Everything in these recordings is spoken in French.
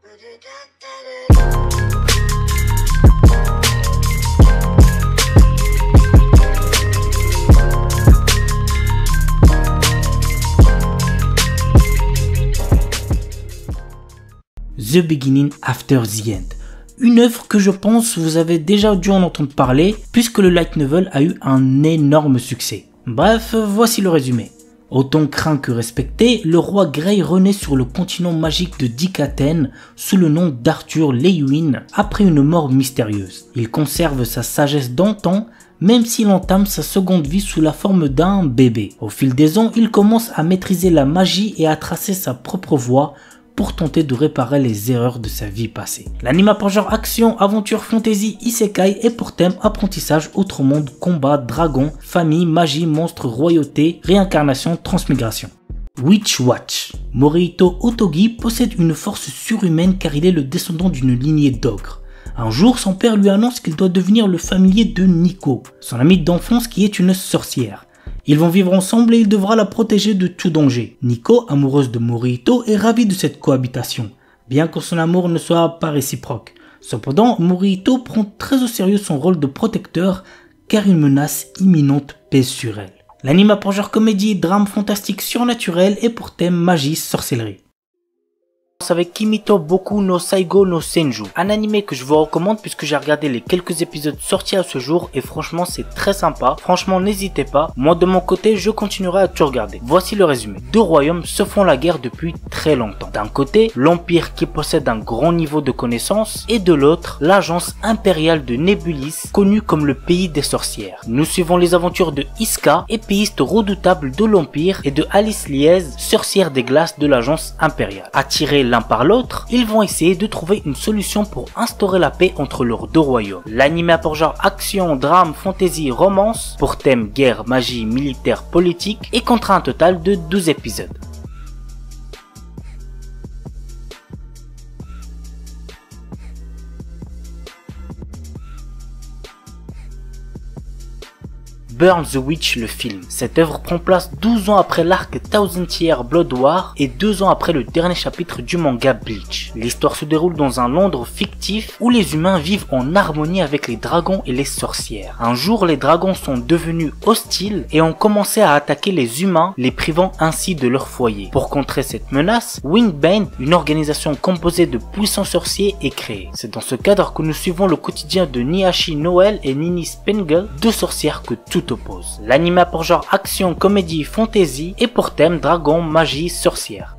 The Beginning After the End. Une œuvre que je pense vous avez déjà dû en entendre parler puisque le light novel a eu un énorme succès. Bref, voici le résumé. Autant craint que respecté, le roi Grey renaît sur le continent magique de Dikaten sous le nom d'Arthur Lewin après une mort mystérieuse. Il conserve sa sagesse d'antan même s'il entame sa seconde vie sous la forme d'un bébé. Au fil des ans, il commence à maîtriser la magie et à tracer sa propre voie pour tenter de réparer les erreurs de sa vie passée. L'anime a pour genre action, aventure, fantasy, isekai et pour thème apprentissage, autre monde, combat, dragon, famille, magie, monstre, royauté, réincarnation, transmigration. Witch Watch. Morihito Otogi possède une force surhumaine car il est le descendant d'une lignée d'ogres. Un jour, son père lui annonce qu'il doit devenir le familier de Nico, son amie d'enfance qui est une sorcière. Ils vont vivre ensemble et il devra la protéger de tout danger. Nico, amoureuse de Morihito, est ravie de cette cohabitation, bien que son amour ne soit pas réciproque. Cependant, Morihito prend très au sérieux son rôle de protecteur car une menace imminente pèse sur elle. L'anime a pour genre comédie, drame fantastique surnaturel et pour thème magie, sorcellerie. Avec Kimito Boku no Saigo no Senju, un animé que je vous recommande puisque j'ai regardé les quelques épisodes sortis à ce jour et franchement c'est très sympa, franchement n'hésitez pas, moi de mon côté je continuerai à tout regarder. Voici le résumé. Deux royaumes se font la guerre depuis très longtemps. D'un côté, l'Empire qui possède un grand niveau de connaissances et de l'autre, l'agence impériale de Nebulis, connue comme le pays des sorcières. Nous suivons les aventures de Iska, épéiste redoutable de l'Empire, et de Alice Liez, sorcière des glaces de l'agence impériale. Attirés l'un par l'autre, ils vont essayer de trouver une solution pour instaurer la paix entre leurs deux royaumes. L'anime a pour genre action, drame, fantasy, romance, pour thème guerre, magie, militaire, politique et comptera un total de 12 épisodes. Burn the Witch, le film. Cette œuvre prend place 12 ans après l'arc Thousand Year Blood War et 2 ans après le dernier chapitre du manga Bleach. L'histoire se déroule dans un Londres fictif où les humains vivent en harmonie avec les dragons et les sorcières. Un jour, les dragons sont devenus hostiles et ont commencé à attaquer les humains, les privant ainsi de leur foyer. Pour contrer cette menace, Wingband, une organisation composée de puissants sorciers, est créée. C'est dans ce cadre que nous suivons le quotidien de Nihashi Noel et Nini Spengel, deux sorcières que tout oppose. L'anime a pour genre action, comédie, fantasy et pour thème dragon, magie, sorcière.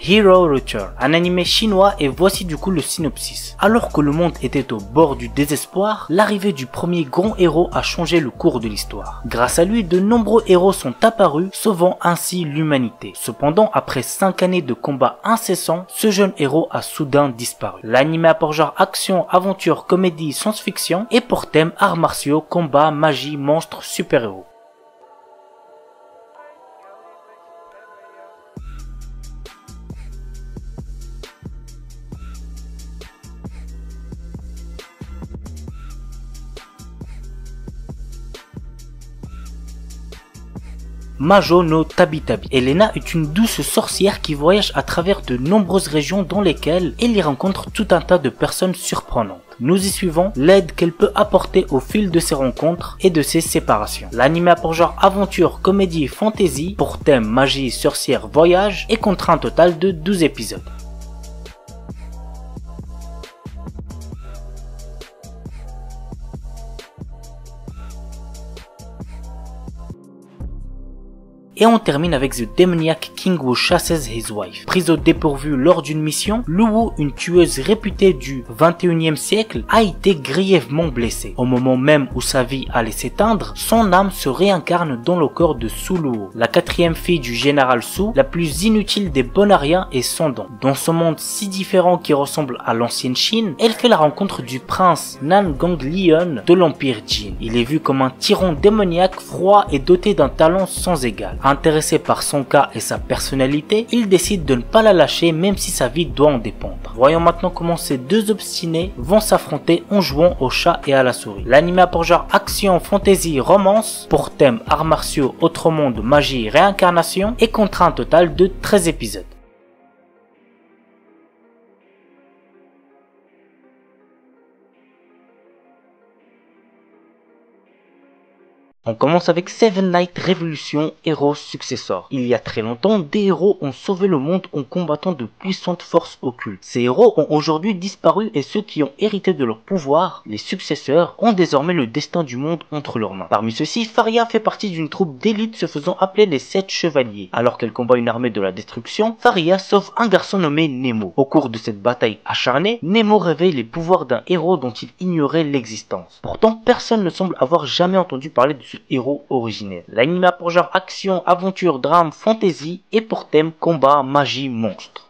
Hero Return, un animé chinois et voici du coup le synopsis. Alors que le monde était au bord du désespoir, l'arrivée du premier grand héros a changé le cours de l'histoire. Grâce à lui, de nombreux héros sont apparus, sauvant ainsi l'humanité. Cependant, après 5 années de combats incessants, ce jeune héros a soudain disparu. L'anime a pour genre action, aventure, comédie, science-fiction et pour thème arts martiaux, combat, magie, monstres, super-héros. Majo no Tabitabi. Elena est une douce sorcière qui voyage à travers de nombreuses régions dans lesquelles elle y rencontre tout un tas de personnes surprenantes. Nous y suivons l'aide qu'elle peut apporter au fil de ses rencontres et de ses séparations. L'anime a pour genre aventure, comédie, fantasy, pour thème magie, sorcière, voyage et comptera un total de 12 épisodes. Et on termine avec The Demoniac King Who Chases His Wife. Prise au dépourvu lors d'une mission, Luwu, une tueuse réputée du 21e siècle, a été grièvement blessée. Au moment même où sa vie allait s'éteindre, son âme se réincarne dans le corps de Su Luwu, la 4e fille du général Su, la plus inutile des Bonariens et sans don. Dans ce monde si différent qui ressemble à l'ancienne Chine, elle fait la rencontre du prince Nan Gonglion de l'Empire Jin. Il est vu comme un tyran démoniaque, froid et doté d'un talent sans égal. Intéressé par son cas et sa personnalité, il décide de ne pas la lâcher même si sa vie doit en dépendre. Voyons maintenant comment ces deux obstinés vont s'affronter en jouant au chat et à la souris. L'anime a pour genre action, fantasy, romance, pour thème arts martiaux, autre monde, magie, réincarnation et comptera un total de 13 épisodes. On commence avec Seven Knights Revolution Heroes Successor. Il y a très longtemps, des héros ont sauvé le monde en combattant de puissantes forces occultes. Ces héros ont aujourd'hui disparu et ceux qui ont hérité de leur pouvoir, les successeurs, ont désormais le destin du monde entre leurs mains. Parmi ceux-ci, Faria fait partie d'une troupe d'élite se faisant appeler les 7 Chevaliers. Alors qu'elle combat une armée de la destruction, Faria sauve un garçon nommé Nemo. Au cours de cette bataille acharnée, Nemo réveille les pouvoirs d'un héros dont il ignorait l'existence. Pourtant, personne ne semble avoir jamais entendu parler de ce héros originel. L'anime a pour genre action, aventure, drame, fantasy et pour thème combat, magie, monstre.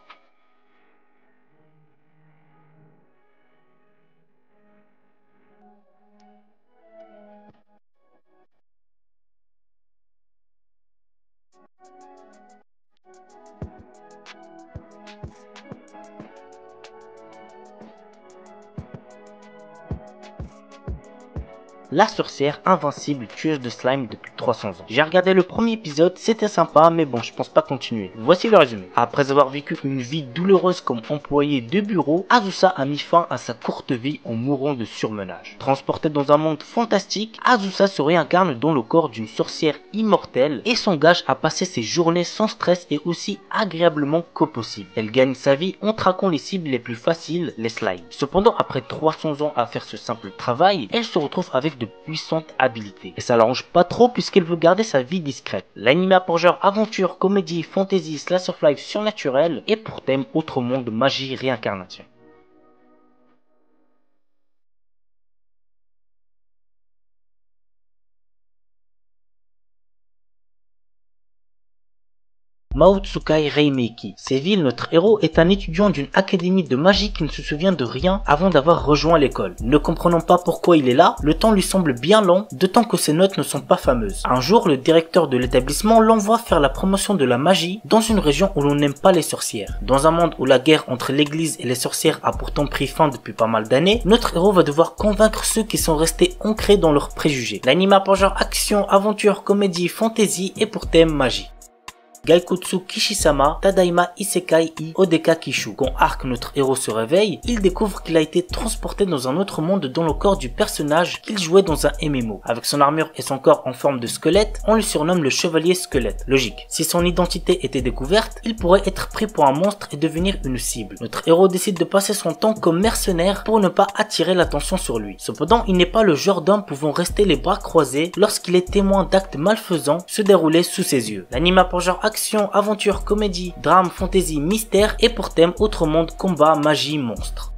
La sorcière invincible tueuse de slime depuis 300 ans. J'ai regardé le premier épisode, c'était sympa, mais bon, je pense pas continuer. Voici le résumé. Après avoir vécu une vie douloureuse comme employée de bureau, Azusa a mis fin à sa courte vie en mourant de surmenage. Transportée dans un monde fantastique, Azusa se réincarne dans le corps d'une sorcière immortelle et s'engage à passer ses journées sans stress et aussi agréablement qu'au possible. Elle gagne sa vie en traquant les cibles les plus faciles, les slimes. Cependant, après 300 ans à faire ce simple travail, elle se retrouve avec de puissantes habilités. Et ça l'arrange pas trop puisqu'elle veut garder sa vie discrète. L'anime a pour genre aventure, comédie, fantasy, slice of life surnaturel et pour thème autre monde, magie, réincarnation. Mao Tsukai Reimeki. Séville, notre héros, est un étudiant d'une académie de magie qui ne se souvient de rien avant d'avoir rejoint l'école. Ne comprenant pas pourquoi il est là, le temps lui semble bien long, d'autant que ses notes ne sont pas fameuses. Un jour, le directeur de l'établissement l'envoie faire la promotion de la magie dans une région où l'on n'aime pas les sorcières. Dans un monde où la guerre entre l'église et les sorcières a pourtant pris fin depuis pas mal d'années, notre héros va devoir convaincre ceux qui sont restés ancrés dans leurs préjugés. L'anime a pour genre action, aventure, comédie, fantasy et pour thème magie. Gaikutsu Kishisama Tadaima Isekai I Odeka Kishu. Quand Arc, notre héros, se réveille, il découvre qu'il a été transporté dans un autre monde dans le corps du personnage qu'il jouait dans un MMO. Avec son armure et son corps en forme de squelette, on le surnomme le chevalier squelette. Logique. Si son identité était découverte, il pourrait être pris pour un monstre et devenir une cible. Notre héros décide de passer son temps comme mercenaire pour ne pas attirer l'attention sur lui. Cependant, il n'est pas le genre d'homme pouvant rester les bras croisés lorsqu'il est témoin d'actes malfaisants se dérouler sous ses yeux. L'anime a pour genre action, aventure, comédie, drame, fantasy, mystère et pour thème autre monde, combat, magie, monstre.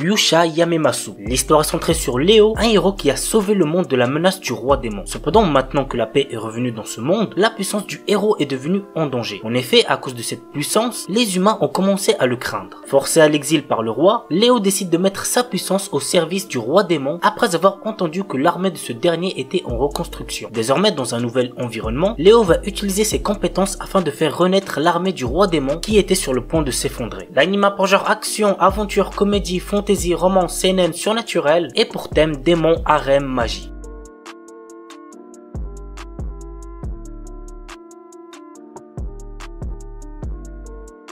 Yusha Yamemasu. L'histoire est centrée sur Léo, un héros qui a sauvé le monde de la menace du roi démon. Cependant, maintenant que la paix est revenue dans ce monde, la puissance du héros est devenue en danger. En effet, à cause de cette puissance, les humains ont commencé à le craindre. Forcé à l'exil par le roi, Léo décide de mettre sa puissance au service du roi démon après avoir entendu que l'armée de ce dernier était en reconstruction. Désormais, dans un nouvel environnement, Léo va utiliser ses compétences afin de faire renaître l'armée du roi démon qui était sur le point de s'effondrer. L'anime a pour genre action, aventure, comédie, fantasy, romance, seinen, surnaturel et pour thème démon, harem, magie.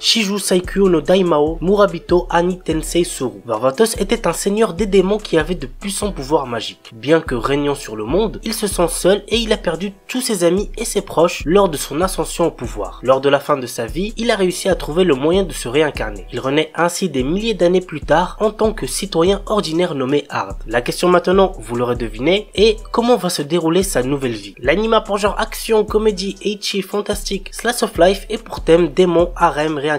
Shiju Saikyo no Daimao Murabito Ani Tensei Suru. Varvatos était un seigneur des démons qui avait de puissants pouvoirs magiques. Bien que régnant sur le monde, il se sent seul et il a perdu tous ses amis et ses proches lors de son ascension au pouvoir. Lors de la fin de sa vie, il a réussi à trouver le moyen de se réincarner. Il renaît ainsi des milliers d'années plus tard en tant que citoyen ordinaire nommé Hard. La question maintenant, vous l'aurez deviné, est comment va se dérouler sa nouvelle vie. L'anime a pour genre action, comédie, ecchi, fantastique, slice of life et pour thème démon, harem, réincarnation.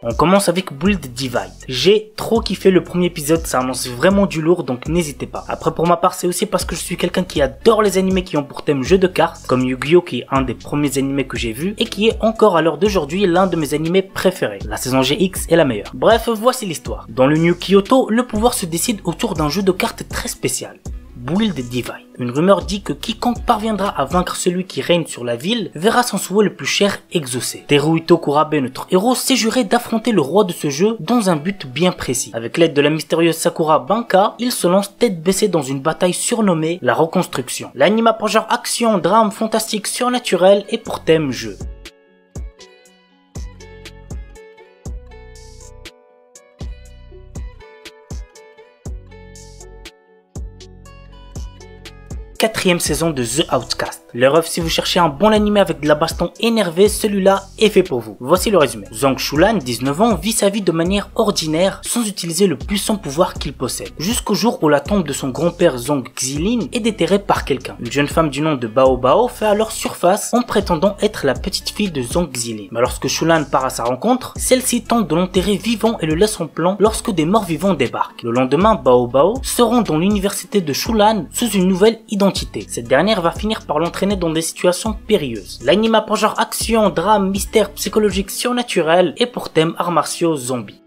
On commence avec Build Divide. J'ai trop kiffé le premier épisode, ça annonce vraiment du lourd, donc n'hésitez pas. Après pour ma part c'est aussi parce que je suis quelqu'un qui adore les animés qui ont pour thème jeu de cartes, comme Yu-Gi-Oh qui est un des premiers animés que j'ai vu, et qui est encore à l'heure d'aujourd'hui l'un de mes animés préférés. La saison GX est la meilleure. Bref, voici l'histoire. Dans le New Kyoto, le pouvoir se décide autour d'un jeu de cartes très spécial. Build Divide. Une rumeur dit que quiconque parviendra à vaincre celui qui règne sur la ville verra son souhait le plus cher exaucé. Teruhito Kurabe, notre héros, s'est juré d'affronter le roi de ce jeu dans un but bien précis. Avec l'aide de la mystérieuse Sakura Banka, il se lance tête baissée dans une bataille surnommée la Reconstruction. L'anime a pour genre action, drame, fantastique, surnaturel et pour thème jeu. Quatrième saison de The Outcast. Les refs, si vous cherchez un bon animé avec de la baston énervée, celui-là est fait pour vous. Voici le résumé. Zhang Shulan, 19 ans, vit sa vie de manière ordinaire sans utiliser le puissant pouvoir qu'il possède. Jusqu'au jour où la tombe de son grand-père Zhang Xilin est déterrée par quelqu'un. Une jeune femme du nom de Bao Bao fait alors surface en prétendant être la petite fille de Zhang Xilin. Mais lorsque Shulan part à sa rencontre, celle-ci tente de l'enterrer vivant et le laisse en plan lorsque des morts vivants débarquent. Le lendemain, Bao Bao se rend dans l'université de Shulan sous une nouvelle identité. Cette dernière va finir par l'entraîner dans des situations périlleuses. L'anime a pour genre action, drame, mystère, psychologique, surnaturel et pour thème arts martiaux zombies.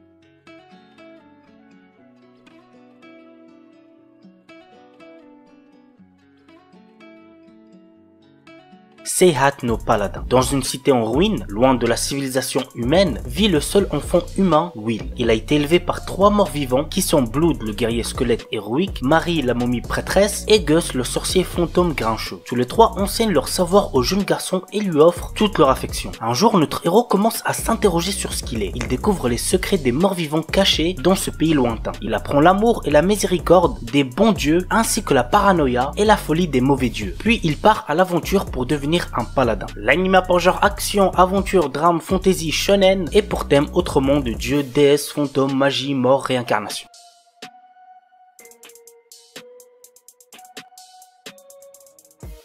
Seihat no Paladin. Dans une cité en ruine, loin de la civilisation humaine, vit le seul enfant humain, Will. Il a été élevé par 3 morts vivants qui sont Blood, le guerrier squelette héroïque, Marie, la momie prêtresse, et Gus, le sorcier fantôme grincheux. Tous les 3 enseignent leur savoir au jeune garçon et lui offrent toute leur affection. Un jour, notre héros commence à s'interroger sur ce qu'il est. Il découvre les secrets des morts vivants cachés dans ce pays lointain. Il apprend l'amour et la miséricorde des bons dieux, ainsi que la paranoïa et la folie des mauvais dieux. Puis il part à l'aventure pour devenir un paladin. L'anime a pour genre action, aventure, drame, fantasy, shonen et pour thème autrement de dieux, déesses, fantômes, magie, mort, réincarnation.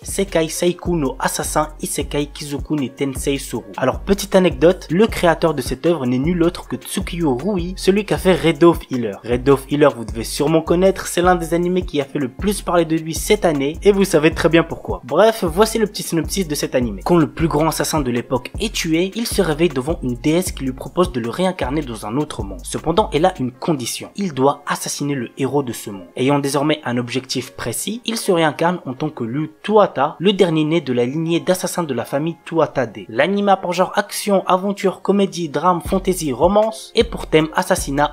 Sekai Seiku no Assassin Isekai Kizoku ni Tensei Soru. Alors petite anecdote, le créateur de cette œuvre n'est nul autre que Tsukiyo Rui, celui qui a fait Red Off Healer. Red Off Healer vous devez sûrement connaître, c'est l'un des animés qui a fait le plus parler de lui cette année et vous savez très bien pourquoi. Bref, voici le petit synopsis de cet animé. Quand le plus grand assassin de l'époque est tué, il se réveille devant une déesse qui lui propose de le réincarner dans un autre monde. Cependant, elle a une condition. Il doit assassiner le héros de ce monde. Ayant désormais un objectif précis, il se réincarne en tant que Lu Tuata, le dernier né de la lignée d'assassins de la famille Tuatade. L'anime a pour genre action, aventure, comédie, drame, fantasy, romance et pour thème assassinat